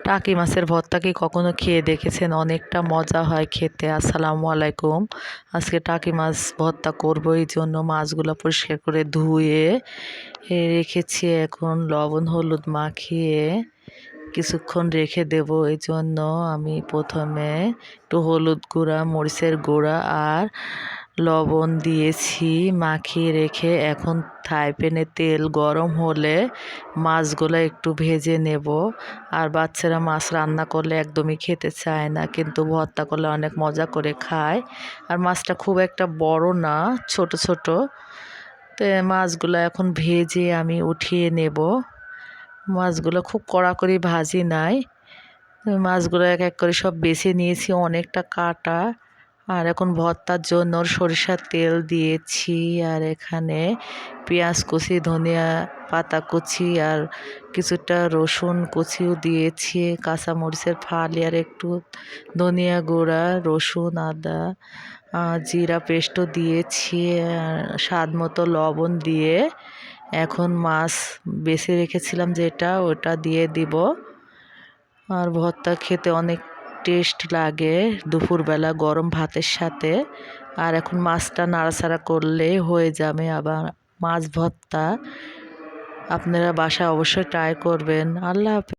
টাকি মাছের ভর্তা কি কখনো খেয়ে দেখেছেন? অনেকটা মজা হয় খেতে। আসসালামু আলাইকুম। আজকে টাকি মাছ ভর্তা করব, এই জন্য মাছগুলো পরিষ্কার করে ধুয়ে রেখেছি। এখন লবণ হলুদ মাখিয়ে কিছুক্ষণ রেখে দেব। এই জন্য আমি প্রথমে একটু হলুদ গুঁড়া, মরিচের গুঁড়া আর লবণ দিয়েছি, মাখিয়ে রেখে এখন ফ্রাই প্যানে তেল গরম হলে মাছগুলো একটু ভেজে নেব। আর বাচ্চারা মাছ রান্না করলে একদমই খেতে চায় না, কিন্তু ভর্তা করলে অনেক মজা করে খায়। আর মাছটা খুব একটা বড় না, ছোট ছোট। তো মাছগুলো এখন ভেজে আমি উঠিয়ে নেব। মাছগুলো খুব কড়া করে ভাজি নাই, মাছগুলো এক এক করে সব বেছে নিয়েছি, অনেকটা কাটা। আর এখন ভর্তার জন্য সরিষার তেল দিয়েছি, আর এখানে পেঁয়াজ কুচি, ধনিয়া পাতা কুচি আর কিছুটা রসুন কুচিও দিয়েছি, কাঁচামরিচের ফালি আর একটু ধনিয়া গুঁড়া, রসুন আদা জিরা পেস্টও দিয়েছি, স্বাদ মতো লবণ দিয়ে এখন মাছ বেছে রেখেছিলাম যেটা, ওটা দিয়ে দিব। আর ভর্তা খেতে অনেক টেস্ট লাগে দুপুরবেলা গরম ভাতের সাথে। আর এখন মাছটা নাড়াচাড়া করলে হয়ে যাবে আবার মাছ ভর্তা। আপনারা বাসায় অবশ্যই ট্রাই করবেন। আল্লাহ হাফেজ।